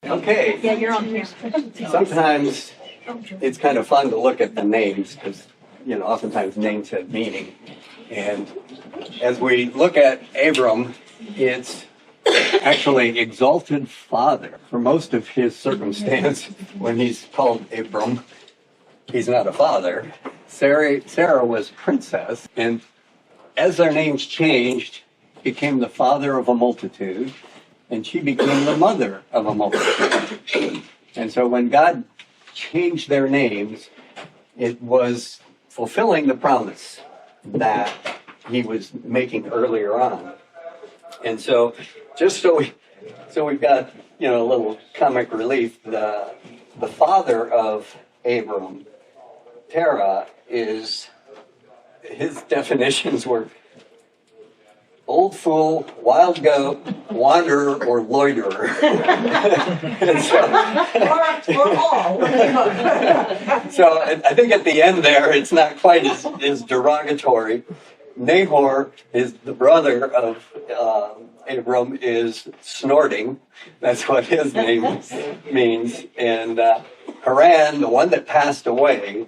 Okay. Yeah, you're on camera. Sometimes it's kind of fun to look at the names because, oftentimes names have meaning. And as we look at Abram, it's actually exalted father. For most of his circumstance, when he's called Abram, he's not a father. Sarah was princess, and as their names changed, became the father of a multitude, and she became the mother of a multitude. And so when God changed their names, it was fulfilling the promise that he was making earlier on. And so just so we've got, a little comic relief, the father of Abram, Terah, his definitions were old fool, wild goat, wanderer, or loiterer. So I think at the end there, it's not quite as derogatory. Nahor is the brother of Abram, is snorting. That's what his name means. And Haran, the one that passed away,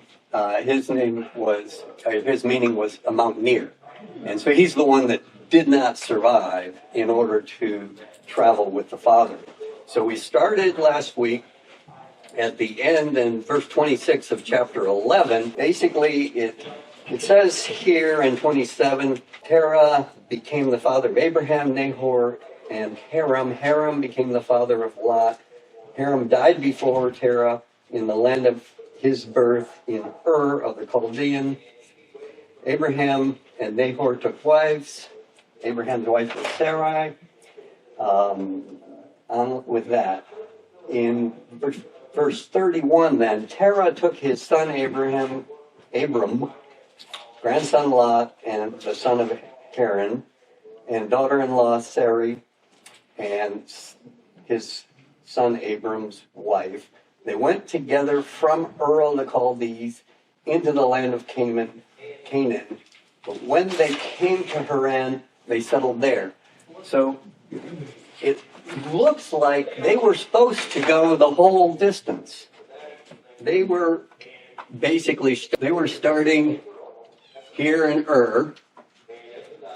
his meaning was a mountaineer. And so he's the one that did not survive in order to travel with the Father. So we started last week at the end in verse 26 of chapter 11. Basically, it says here in 27, Terah became the father of Abraham, Nahor, and Haram. Haram became the father of Lot. Haram died before Terah in the land of his birth in Ur of the Chaldean. Abraham and Nahor took wives. Abraham's wife was Sarai. On with that. In verse 31 then, Terah took his son Abram, grandson Lot, and the son of Haran, and daughter-in-law Sarai, and his son Abram's wife. They went together from Ur the Chaldees into the land of Canaan. But when they came to Haran, they settled there. So it looks like they were supposed to go the whole distance. They were starting here in Ur,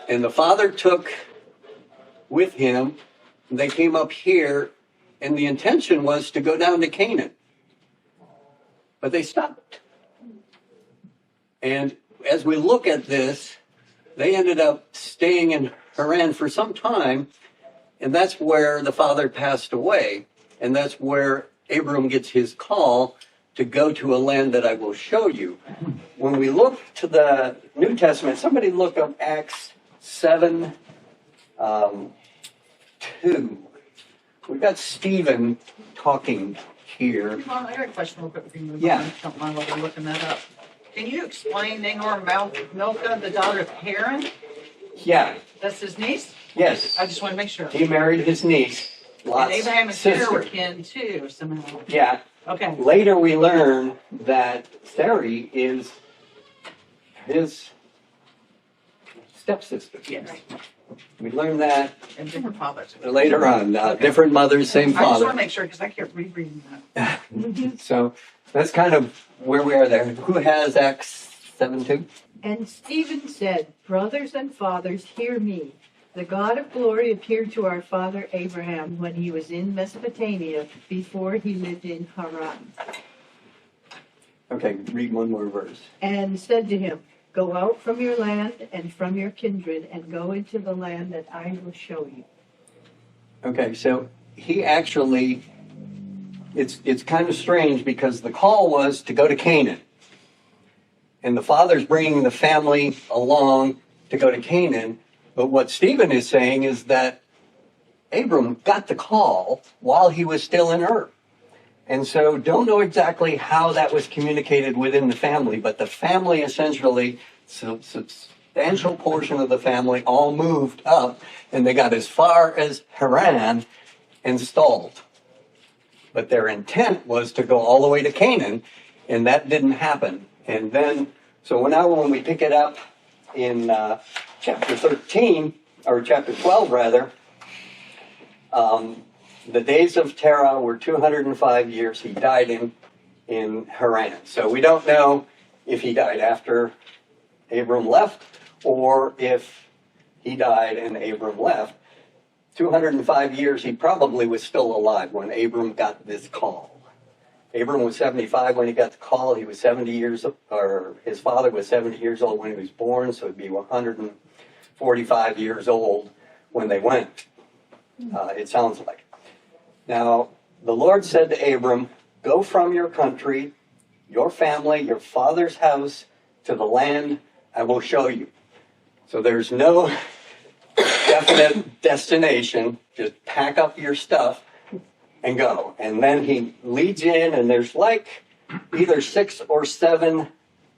and the father took with him, they came up here, and the intention was to go down to Canaan. But they stopped. And as we look at this, they ended up staying in Haran for some time, and that's where the father passed away. And that's where Abram gets his call to go to a land that I will show you. When we look to the New Testament, somebody look up Acts 7, 2. We've got Stephen talking here. I got a question real quick for you. Yeah. Don't mind while we're looking that up. Can you explain Nahor Milcah, the daughter of Haran? Yeah. That's his niece? Yes. I just want to make sure. He married his niece, Lot's And Abraham and sister. Sarah were kin too, somehow. Yeah. Okay. Later we learn that Sarai is his stepsister. Yes. We learn that And different fathers. later on. Okay. Different mothers, same I just want to father. make sure because I kept rereading that. So that's kind of where we are there. Who has Acts 7:2? And Stephen said, "Brothers and fathers, hear me. The God of glory appeared to our father Abraham when he was in Mesopotamia before he lived in Haran, Okay, read one more verse. and said to him, Go out from your land and from your kindred and go into the land that I will show you." Okay, so he actually, it's kind of strange because the call was to go to Canaan. And the father's bringing the family along to go to Canaan. But what Stephen is saying is that Abram got the call while he was still in Ur. And so don't know exactly how that was communicated within the family, but the family essentially, substantial portion of the family all moved up, and they got as far as Haran and stalled. But their intent was to go all the way to Canaan, and that didn't happen. And then, so now when we pick it up in chapter 13, or chapter 12 rather, the days of Terah were 205 years. He died in Haran. So we don't know if he died after Abram left or if he died and Abram left. 205 years, he probably was still alive when Abram got this call. Abram was 75 when he got the call. He was 70 years, or his father was 70 years old when he was born, so he'd be 145 years old when they went, it sounds like. Now, the Lord said to Abram, go from your country, your family, your father's house, to the land I will show you. So there's no definite destination. Just pack up your stuff and go. And then he leads in, and there's like either 6 or 7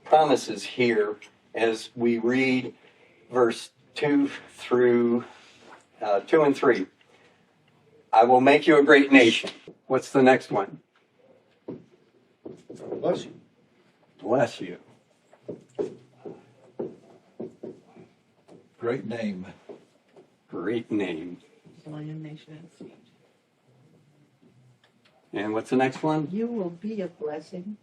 promises here as we read verse 2 through 2 and 3. I will make you a great nation. What's the next one? Bless you. Bless you. Great name. Great name. Lion Nation and Siege. And what's the next one? You will be a blessing.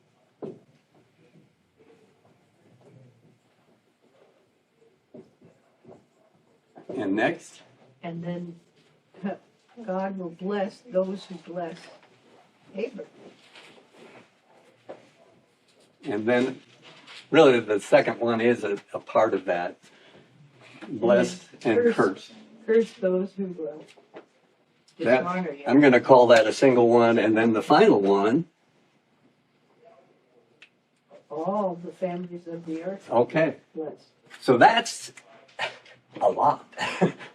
And next? And then God will bless those who bless Abraham. And then, really, the second one is a part of that. Bless and curse. Curse those who will dishonor That, you. I'm going to call that a single one. And then the final one, All the families of the earth okay. bless. So that's a lot.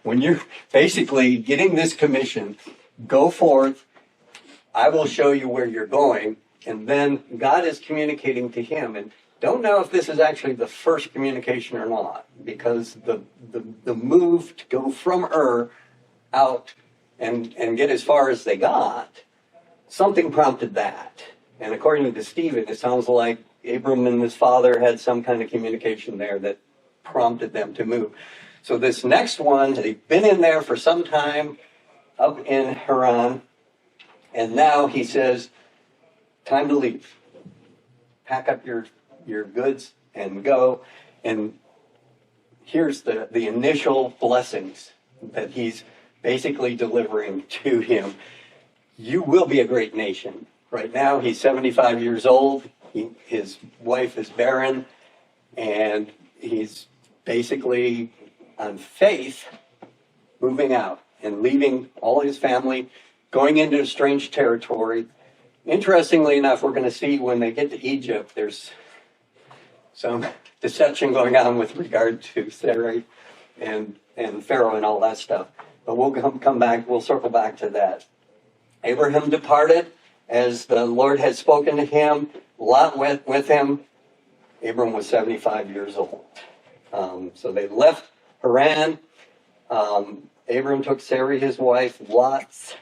When you're basically getting this commission, go forth, I will show you where you're going. And then God is communicating to him. And don't know if this is actually the first communication or not, because the move to go from Ur out and get as far as they got, something prompted that. And according to Stephen, it sounds like Abram and his father had some kind of communication there that prompted them to move. So this next one, they've been in there for some time up in Haran, and now he says, time to leave. Pack up your goods and go. And here's the initial blessings that he's basically delivering to him. You will be a great nation. Right now, he's 75 years old. His wife is barren, and he's basically on faith moving out and leaving all his family, going into a strange territory. Interestingly enough, we're going to see when they get to Egypt, there's some deception going on with regard to Sarai and Pharaoh and all that stuff. But we'll come back, we'll circle back to that. Abraham departed as the Lord had spoken to him. Lot went with him. Abram was 75 years old. So they left Haran. Abram took Sarai, his wife, Lot's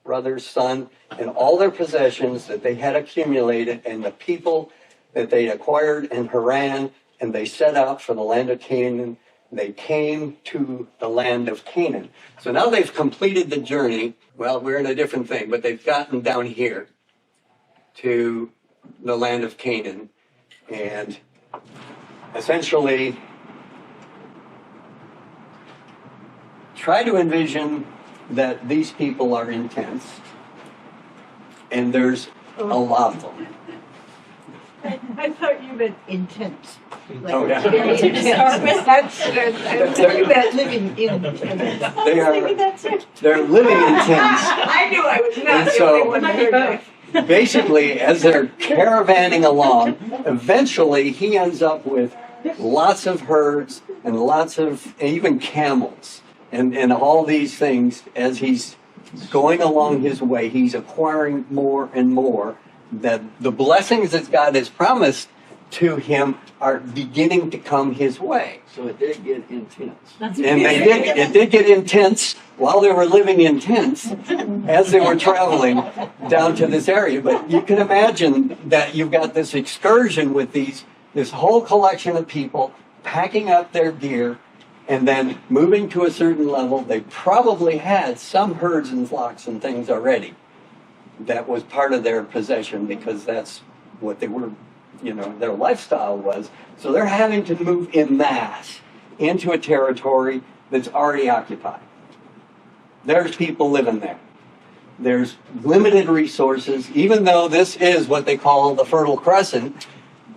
brother's son, and all their possessions that they had accumulated and the people that they acquired in Haran, and they set out for the land of Canaan. They came to the land of Canaan. So now they've completed the journey. Well, we're in a different thing, but they've gotten down here to the land of Canaan. And essentially, try to envision that these people are in tents, and there's a lot of them. I thought you meant intense. Like Oh, yeah. very intense. That's talking about living in tents. They're living in tents. I knew I was And not the so- only one that heard that. Basically, as they're caravanning along, eventually he ends up with lots of herds and lots of even camels and all these things. As he's going along his way, he's acquiring more and more. That the blessings that God has promised to him are beginning to come his way. So it did get intense. And it did get intense while they were living in tents as they were traveling down to this area. But you can imagine that you've got this excursion with this whole collection of people packing up their gear And then moving to a certain level, they probably had some herds and flocks and things already. That was part of their possession because that's what they were, their lifestyle was. So they're having to move in mass into a territory that's already occupied. There's people living there. There's limited resources. Even though this is what they call the Fertile Crescent,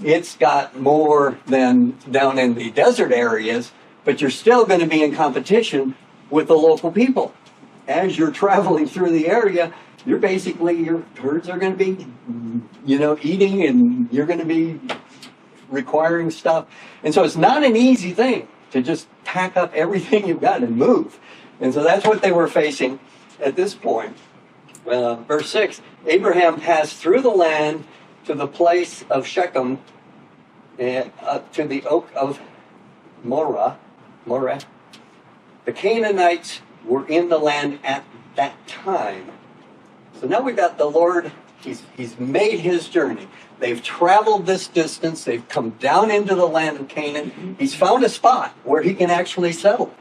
it's got more than down in the desert areas, but you're still going to be in competition with the local people. As you're traveling through the area, your herds are going to be, eating, and you're going to be requiring stuff. And so it's not an easy thing to just pack up everything you've got and move. And so that's what they were facing at this point. Verse 6, Abraham passed through the land to the place of Shechem, and to the oak of Moreh. The Canaanites were in the land at that time. So now we've got the Lord, he's made his journey. They've traveled this distance. They've come down into the land of Canaan. He's found a spot where he can actually settle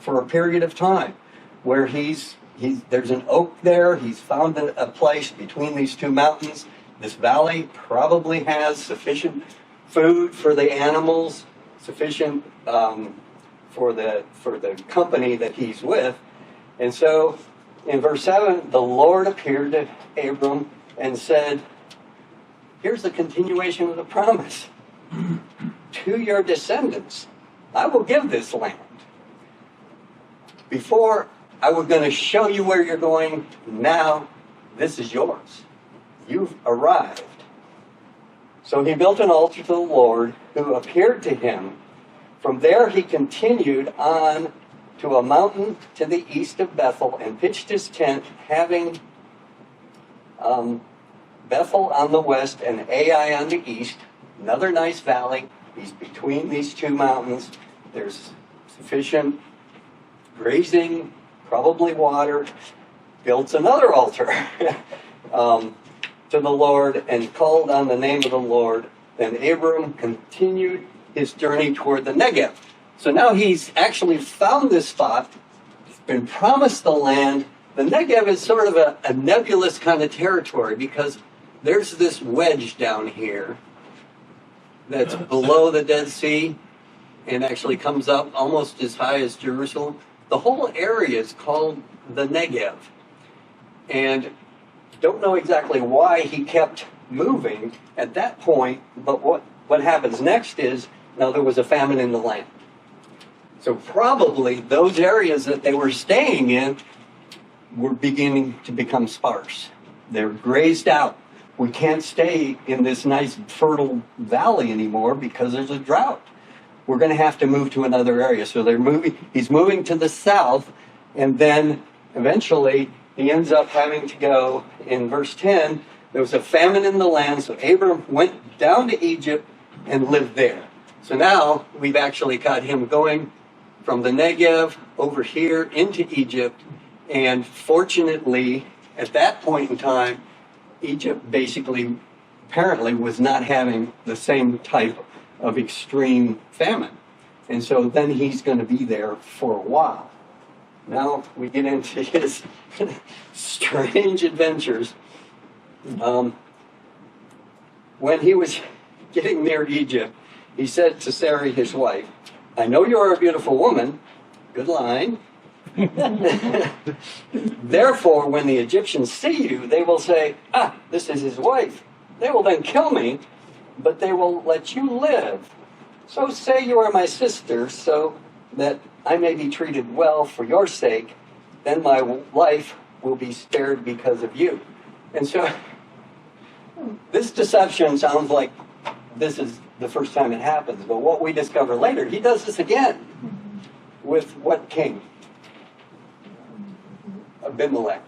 for a period of time, where there's an oak there. He's found a place between these two mountains. This valley probably has sufficient food for the animals, sufficient for the company that he's with. And so in verse 7, the Lord appeared to Abram and said, here's the continuation of the promise. To your descendants, I will give this land. Before, I was going to show you where you're going. Now, this is yours. You've arrived. So he built an altar to the Lord, who appeared to him. From there he continued on to a mountain to the east of Bethel and pitched his tent, having Bethel on the west and Ai on the east. Another nice valley. He's between these two mountains. There's sufficient grazing, probably water. Built another altar to the Lord and called on the name of the Lord. Then Abram continued his journey toward the Negev. So now he's actually found this spot. He's been promised the land. The Negev is sort of a nebulous kind of territory because there's this wedge down here that's below the Dead Sea and actually comes up almost as high as Jerusalem. The whole area is called the Negev. And don't know exactly why he kept moving at that point, but what happens next is, now there was a famine in the land. So probably those areas that they were staying in were beginning to become sparse. They're grazed out. We can't stay in this nice fertile valley anymore because there's a drought. We're going to have to move to another area. So he's moving to the south, and then eventually he ends up having to go, in verse 10, there was a famine in the land, so Abram went down to Egypt and lived there. So now we've actually got him going from the Negev over here into Egypt, and fortunately, at that point in time, Egypt basically, apparently, was not having the same type of extreme famine. And so then he's going to be there for a while. Now we get into his strange adventures. When he was getting near Egypt, he said to Sarai, his wife, I know you're a beautiful woman. Good line. Therefore, when the Egyptians see you, they will say, this is his wife. They will then kill me, but they will let you live. So say you are my sister, so that I may be treated well for your sake. Then my life will be spared because of you. And so this deception sounds like this is the first time it happens. But what we discover later, he does this again. With what king? Abimelech.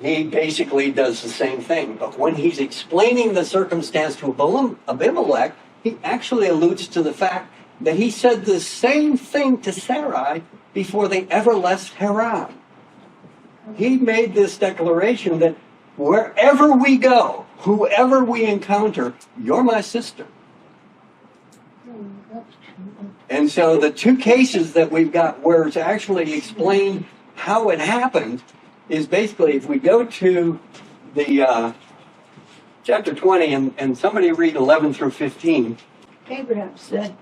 He basically does the same thing. But when he's explaining the circumstance to Abimelech, he actually alludes to the fact that he said the same thing to Sarai before they ever left Haran. He made this declaration that wherever we go, whoever we encounter, you're my sister. And so the two cases that we've got where it's actually explained how it happened is basically, if we go to the chapter 20 and somebody read 11 through 15. Abraham said,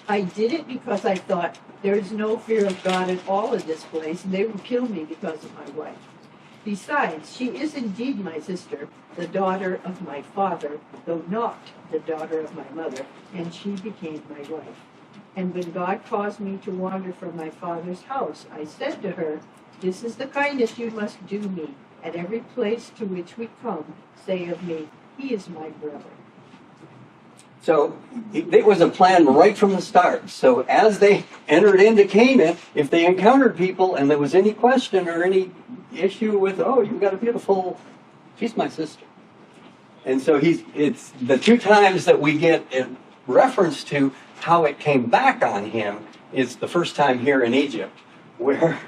I did it because I thought, there is no fear of God at all in this place, and they will kill me because of my wife. Besides, she is indeed my sister, the daughter of my father, though not the daughter of my mother, and she became my wife. And when God caused me to wander from my father's house, I said to her, this is the kindness you must do me. At every place to which we come, say of me, he is my brother. So it was a plan right from the start. So as they entered into Canaan, if they encountered people and there was any question or any issue with, oh, you've got a beautiful, she's my sister. And so it's the two times that we get in reference to how it came back on him is the first time here in Egypt, where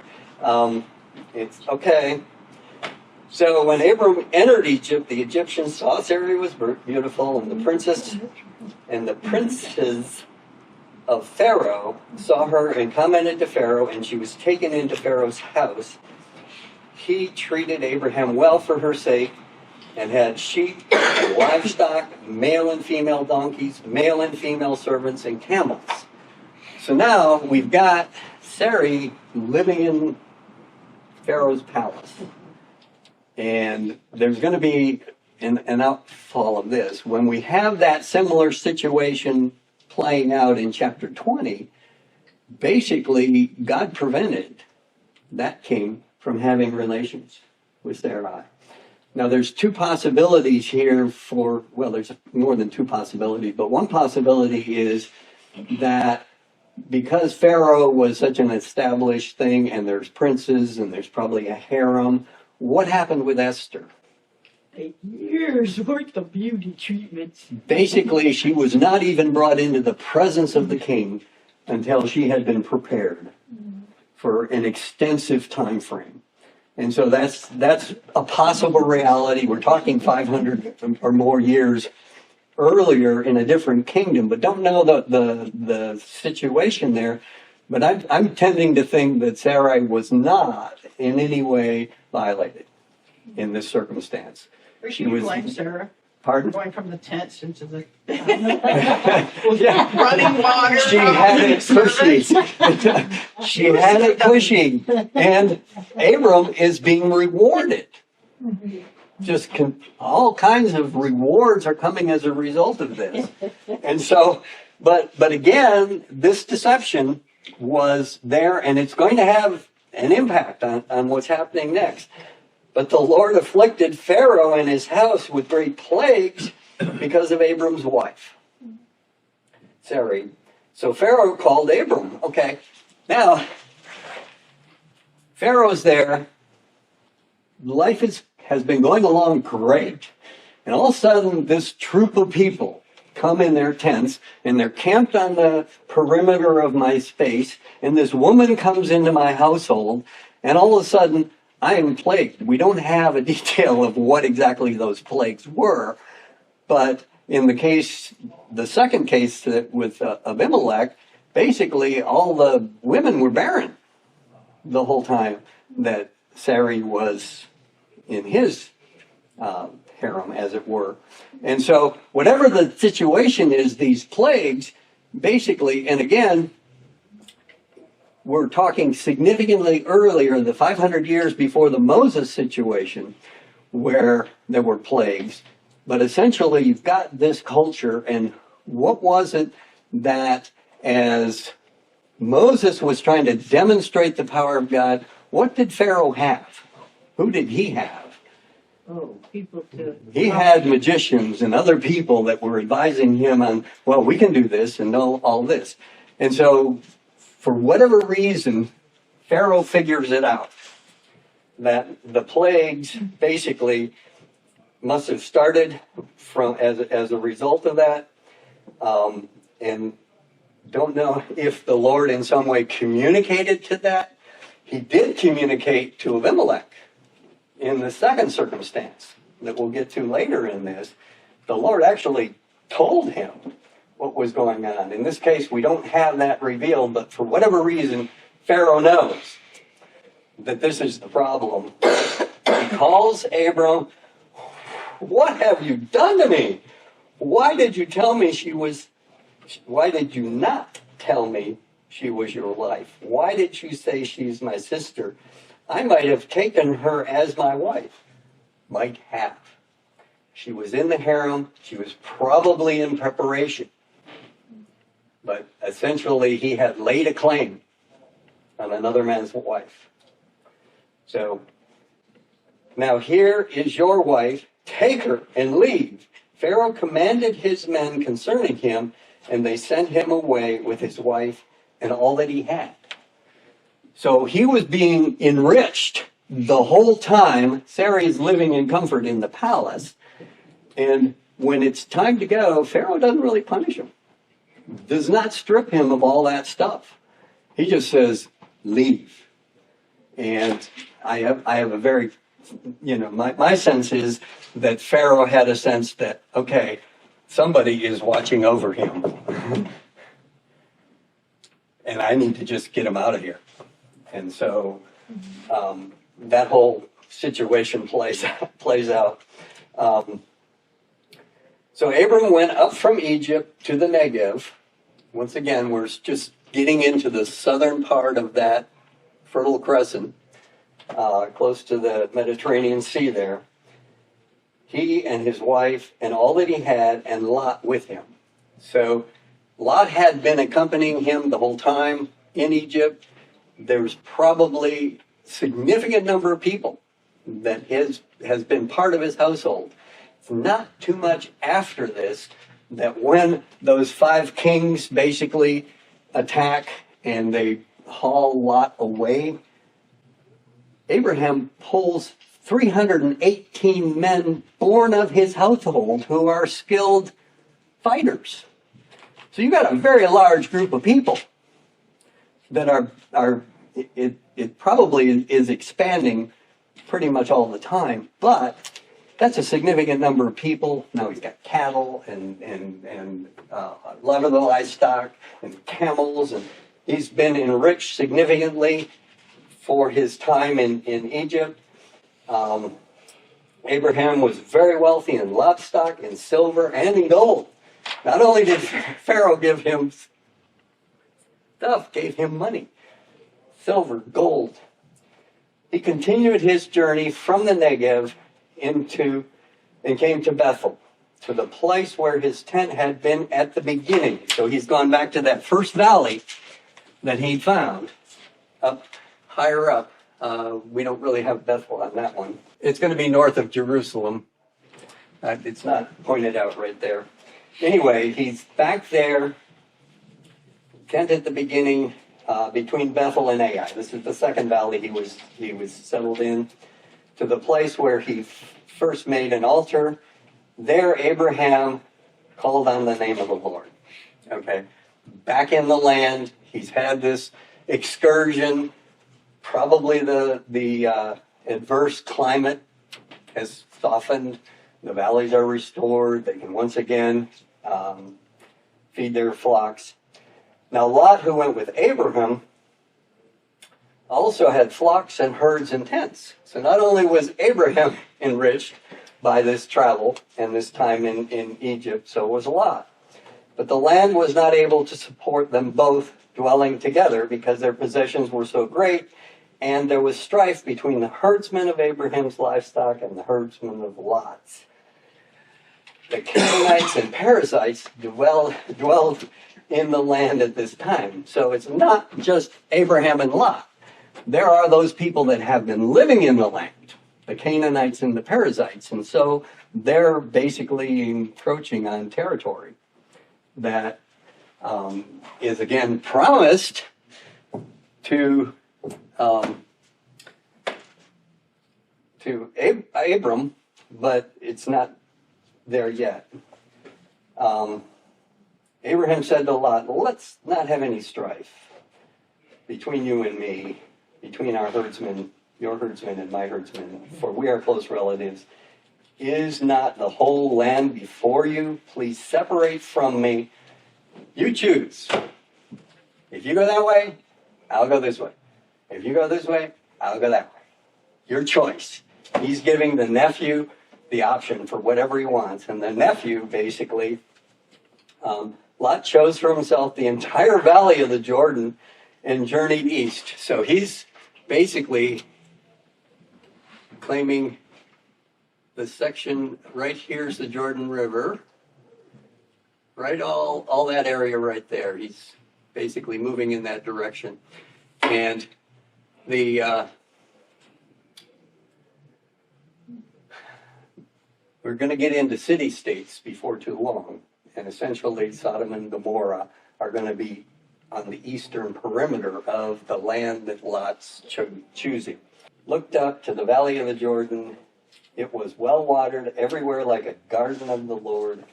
it's okay. So when Abram entered Egypt, the Egyptians saw Sarai was beautiful, and the princes of Pharaoh saw her and commented to Pharaoh, and she was taken into Pharaoh's house. He treated Abraham well for her sake, and had sheep, and livestock, male and female donkeys, male and female servants, and camels. So now we've got Sarai living in Pharaoh's palace. And there's going to be an outfall of this. When we have that similar situation playing out in chapter 20, basically God prevented that king from having relations with Sarai. Now there's two possibilities here there's more than two possibilities, but one possibility is that because Pharaoh was such an established thing and there's princes and there's probably a harem, what happened with Esther? 8 years worth of beauty treatments. Basically, she was not even brought into the presence of the king until she had been prepared for an extensive time frame. And so that's a possible reality. We're talking 500 or more years earlier in a different kingdom, but don't know the situation there. But I'm tending to think that Sarai was not in any way violated in this circumstance. Where should you blame Sarah? Pardon? Going from the tents into the Yeah. running water. She had it cushy. She had it cushy. And Abram is being rewarded. Just all kinds of rewards are coming as a result of this. And so, but again, this deception was there, and it's going to have an impact on what's happening next. But the Lord afflicted Pharaoh and his house with great plagues because of Abram's wife, Sarai. So Pharaoh called Abram. Okay, now Pharaoh's there. Life has been going along great. And all of a sudden, this troop of people come in their tents, and they're camped on the perimeter of my space, and this woman comes into my household, and all of a sudden, I am plagued. We don't have a detail of what exactly those plagues were, but in the second case with Abimelech, basically all the women were barren the whole time that Sarai was in his harem, as it were. And so whatever the situation is, these plagues basically, and again, we're talking significantly earlier, the 500 years before the Moses situation, where there were plagues. But essentially, you've got this culture, and what was it that as Moses was trying to demonstrate the power of God, what did Pharaoh have? Who did he have? Oh, people to... He had magicians and other people that were advising him on, well, we can do this and know all this. And so, for whatever reason, Pharaoh figures it out, that the plagues basically must have started as a result of that, and don't know if the Lord in some way communicated to that. He did communicate to Abimelech in the second circumstance that we'll get to later in this. The Lord actually told him what was going on. In this case, we don't have that revealed, but for whatever reason, Pharaoh knows that this is the problem. He calls Abram, "What have you done to me? Why did you not tell me she was your wife? Why did you say she's my sister? I might have taken her as my wife." Might have. She was in the harem. She was probably in preparation. But essentially, he had laid a claim on another man's wife. So, now here is your wife. Take her and leave. Pharaoh commanded his men concerning him, and they sent him away with his wife and all that he had. So he was being enriched the whole time. Sarai is living in comfort in the palace. And when it's time to go, Pharaoh doesn't really punish him. Does not strip him of all that stuff. He just says, leave. And I have a very, my sense is that Pharaoh had a sense that, okay, somebody is watching over him. And I need to just get him out of here. And so that whole situation plays out. So Abram went up from Egypt to the Negev. Once again, we're just getting into the southern part of that Fertile Crescent, close to the Mediterranean Sea there. He and his wife and all that he had, and Lot with him. So Lot had been accompanying him the whole time in Egypt. There was probably a significant number of people that has been part of his household. It's not too much after this that when those 5 kings basically attack and they haul Lot away, Abraham pulls 318 men born of his household who are skilled fighters. So you've got a very large group of people that it probably is expanding pretty much all the time, but that's a significant number of people. Now he's got cattle and a lot of the livestock and camels, and he's been enriched significantly for his time in Egypt. Abraham was very wealthy in livestock, in silver, and in gold. Not only did Pharaoh give him stuff, gave him money, silver, gold. He continued his journey from the Negev and came to Bethel, to the place where his tent had been at the beginning. So he's gone back to that first valley that he found, up higher up. We don't really have Bethel on that one. It's going to be north of Jerusalem. It's not pointed out right there. Anyway, he's back there, tent at the beginning, between Bethel and Ai. This is the second valley he was settled in, to the place where he first made an altar. There Abraham called on the name of the Lord. Okay, back in the land, he's had this excursion. Probably the adverse climate has softened. The valleys are restored. They can once again feed their flocks. Now Lot, who went with Abraham, also had flocks and herds and tents. So not only was Abraham enriched by this travel and this time in Egypt, so was Lot. But the land was not able to support them both dwelling together because their possessions were so great, and there was strife between the herdsmen of Abraham's livestock and the herdsmen of Lot's. The Canaanites and Perizzites dwelled in the land at this time. So it's not just Abraham and Lot. There are those people that have been living in the land, the Canaanites and the Perizzites, and so they're basically encroaching on territory that is again promised to Abram, but it's not there yet. Abraham said to Lot, "Let's not have any strife between you and me, between our herdsmen, your herdsmen and my herdsmen, for we are close relatives. Is not the whole land before you? Please separate from me You choose. If you go that way, I'll go this way. If you go this way, I'll go that way. Your choice. He's giving the nephew the option for whatever he wants. And the nephew, basically, Lot chose for himself the entire valley of the Jordan and journeyed east. So he's basically claiming the section right here is the Jordan River. Right, all that area right there. He's basically moving in that direction. And we're going to get into city-states before too long. And essentially, Sodom and Gomorrah are going to be on the eastern perimeter of the land that Lot's choosing. Looked up to the valley of the Jordan. It was well watered everywhere like a garden of the Lord,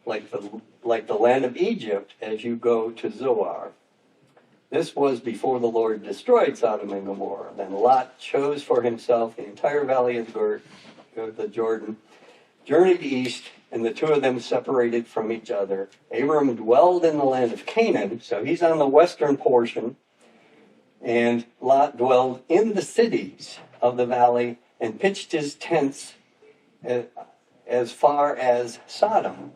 like the land of Egypt as you go to Zoar. This was before the Lord destroyed Sodom and Gomorrah. Then Lot chose for himself the entire valley of the Jordan, journeyed east, and the two of them separated from each other. Abram dwelled in the land of Canaan, so he's on the western portion, and Lot dwelled in the cities of the valley and pitched his tents as far as Sodom.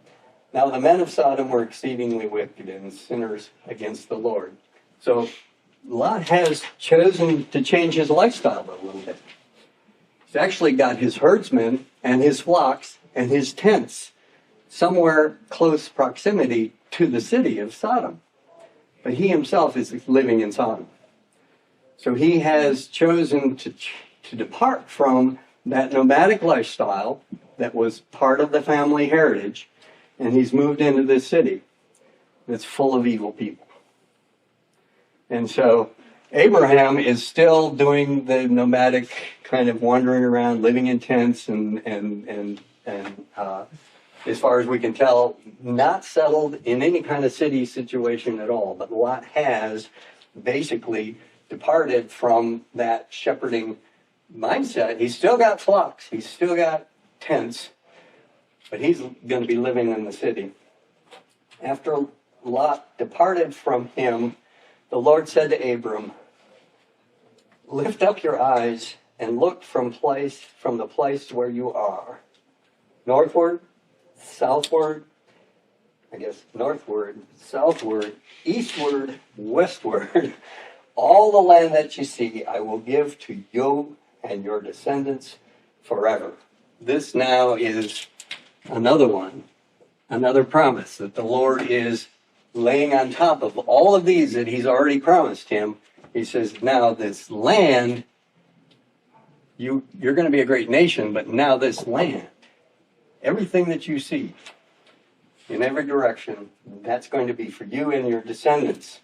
Now the men of Sodom were exceedingly wicked and sinners against the Lord. So Lot has chosen to change his lifestyle a little bit. He's actually got his herdsmen and his flocks and his tents somewhere close proximity to the city of Sodom. But he himself is living in Sodom. So he has chosen to depart from that nomadic lifestyle that was part of the family heritage, and he's moved into this city that's full of evil people. And so Abraham is still doing the nomadic kind of wandering around, living in tents, and as far as we can tell, not settled in any kind of city situation at all. But Lot has basically departed from that shepherding mindset. He's still got flocks, he's still got tents, but he's going to be living in the city. After Lot departed from him, the Lord said to Abram, "Lift up your eyes and look from the place where you are. Northward, southward, northward, southward, eastward, westward, all the land that you see, I will give to you and your descendants forever." This now is another promise that the Lord is laying on top of all of these that he's already promised him. He says, now this land, you're going to be a great nation, but now this land, everything that you see in every direction, that's going to be for you and your descendants.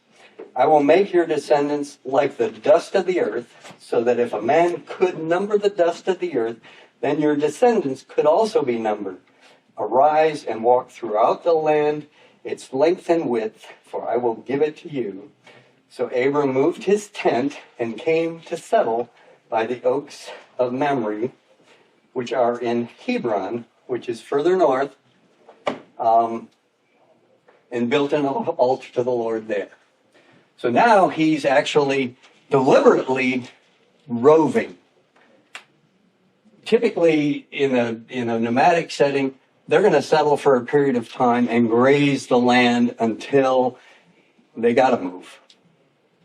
I will make your descendants like the dust of the earth, so that if a man could number the dust of the earth, then your descendants could also be numbered. Arise and walk throughout the land, its length and width, for I will give it to you. So Abram moved his tent and came to settle by the oaks of Mamre, which are in Hebron, which is further north, and built an altar to the Lord there. So now he's actually deliberately roving. Typically, in a nomadic setting, they're going to settle for a period of time and graze the land until they got to move.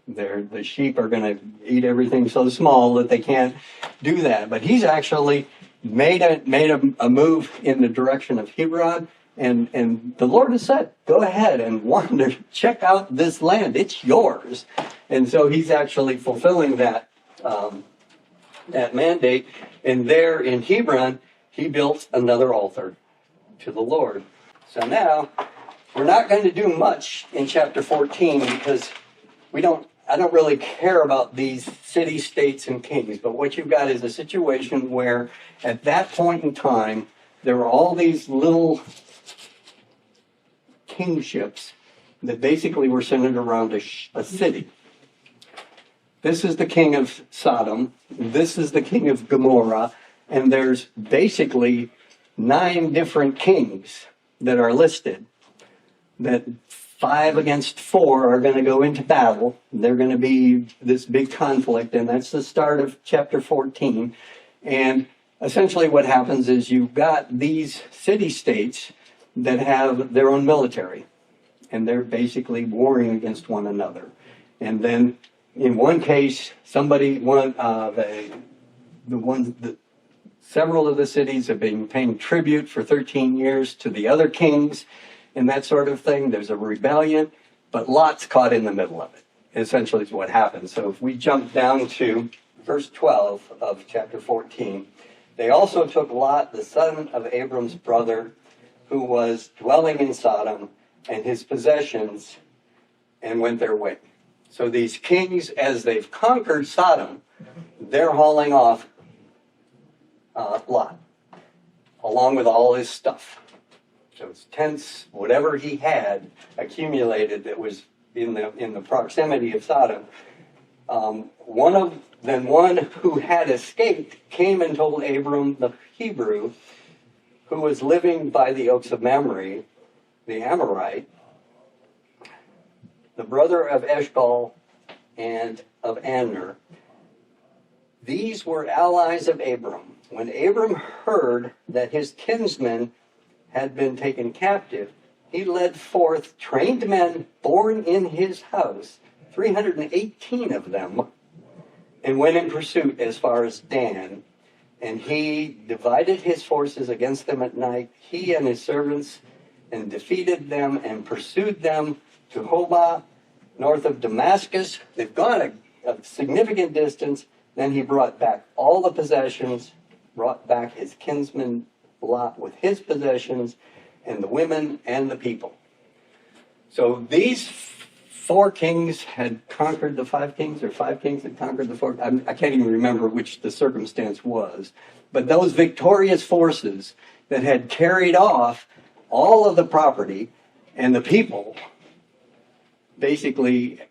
The sheep are going to eat everything so small that they can't do that. But he's actually made a move in the direction of Hebron, and the Lord has said, go ahead and wander, check out this land. It's yours. And so he's actually fulfilling that mandate. And there in Hebron, he built another altar to the Lord. So now, we're not going to do much in chapter 14 because I don't really care about these city, states, and kings. But what you've got is a situation where at that point in time, there were all these little kingships that basically were centered around a city. This is the king of Sodom. This is the king of Gomorrah. And there's basically 9 different kings that are listed that 5 against 4 are going to go into battle. They're going to be this big conflict, and that's the start of chapter 14. And essentially what happens is you've got these city-states that have their own military, and they're basically warring against one another. And then in one case, several of the cities have been paying tribute for 13 years to the other kings and that sort of thing. There's a rebellion, but Lot's caught in the middle of it, essentially is what happens. So if we jump down to verse 12 of chapter 14, they also took Lot, the son of Abram's brother, who was dwelling in Sodom, and his possessions, and went their way. So these kings, as they've conquered Sodom, they're hauling off Lot, along with all his stuff. So his tents, whatever he had accumulated that was in the proximity of Sodom. One who had escaped came and told Abram the Hebrew, who was living by the oaks of Mamre, the Amorite, the brother of Eshcol and of Aner. These were allies of Abram. When Abram heard that his kinsmen had been taken captive, he led forth trained men born in his house, 318 of them, and went in pursuit as far as Dan. And he divided his forces against them at night, he and his servants, and defeated them and pursued them to Hobah, north of Damascus. They've gone a significant distance. Then he brought back all the possessions, brought back his kinsman Lot with his possessions, and the women and the people. So these 4 kings had conquered the 5 kings, or 5 kings had conquered the 4. I can't even remember which the circumstance was. But those victorious forces that had carried off all of the property and the people, basically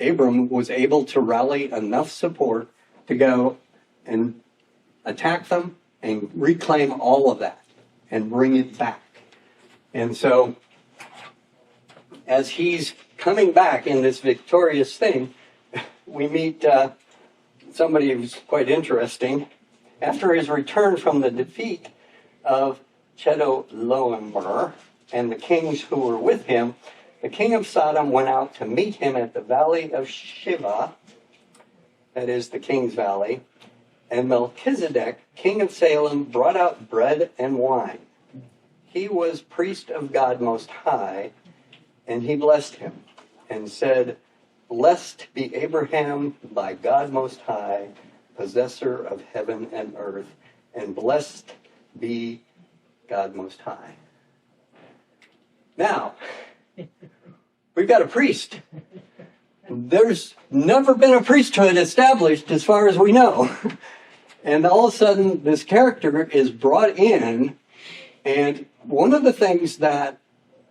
Abram was able to rally enough support to go and attack them and reclaim all of that and bring it back. And so as he's coming back in this victorious thing, we meet somebody who's quite interesting. After his return from the defeat of Chedorlaomer and the kings who were with him, the king of Sodom went out to meet him at the valley of Shiva, that is the king's valley, and Melchizedek, king of Salem, brought out bread and wine. He was priest of God Most High, and he blessed him and said, "Blessed be Abraham by God Most High, possessor of heaven and earth, and blessed be God Most High." Now, we've got a priest. There's never been a priesthood established as far as we know. And all of a sudden, this character is brought in, and one of the things that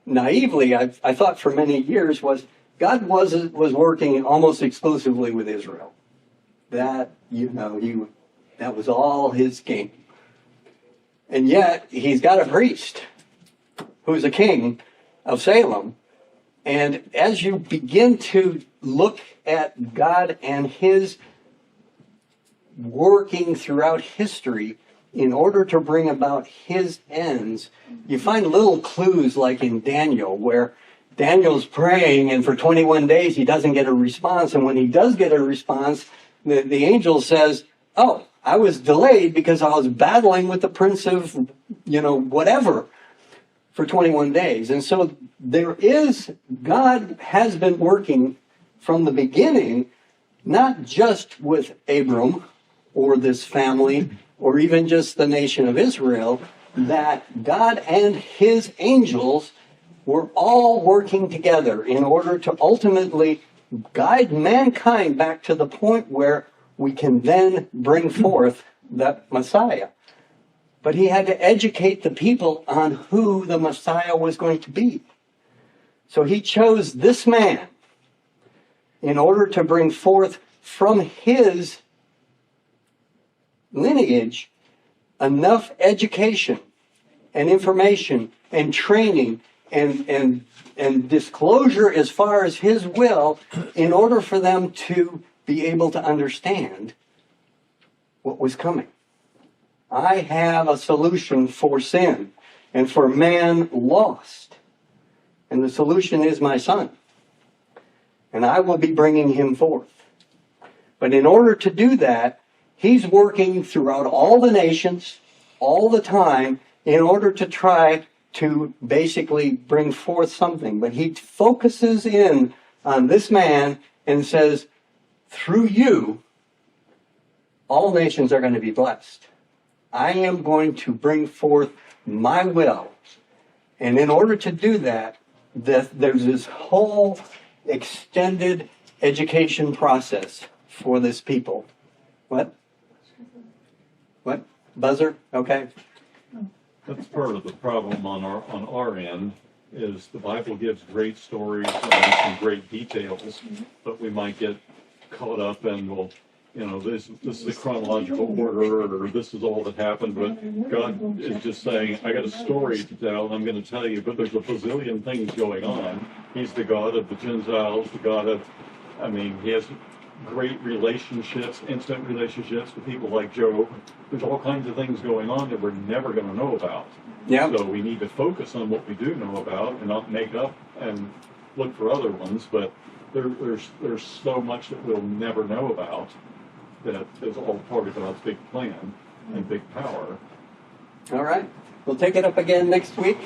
naively I thought for many years was God was working almost exclusively with Israel. That, that was all his game. And yet, he's got a priest who's a king of Salem. And as you begin to look at God and his working throughout history in order to bring about his ends, you find little clues like in Daniel, where Daniel's praying and for 21 days he doesn't get a response. And when he does get a response, the angel says, "Oh, I was delayed because I was battling with the prince of, whatever for 21 days. And so God has been working from the beginning, not just with Abram or this family or even just the nation of Israel, that God and his angels were all working together in order to ultimately guide mankind back to the point where we can then bring forth that Messiah. But he had to educate the people on who the Messiah was going to be. So he chose this man in order to bring forth from his lineage enough education and information and training and disclosure as far as his will in order for them to be able to understand what was coming. I have a solution for sin and for man lost. And the solution is my son. And I will be bringing him forth. But in order to do that, he's working throughout all the nations, all the time, in order to try to basically bring forth something. But he focuses in on this man and says, through you, all nations are going to be blessed. I am going to bring forth my will. And in order to do that, there's this whole extended education process for this people. What? What? Buzzer? Okay. That's part of the problem on our end, is the Bible gives great stories and some great details, but we might get caught up in, well, you know, this is the chronological order, or this is all that happened, but God is just saying, I got a story to tell, and I'm going to tell you, but there's a bazillion things going on. He's the God of the Gentiles, the God of, I mean, he has great relationships, intimate relationships with people like Job. There's all kinds of things going on that we're never going to know about. Yeah. So we need to focus on what we do know about and not make up and look for other ones, but there's so much that we'll never know about that is all part of God's big plan and big power. All right. We'll take it up again next week.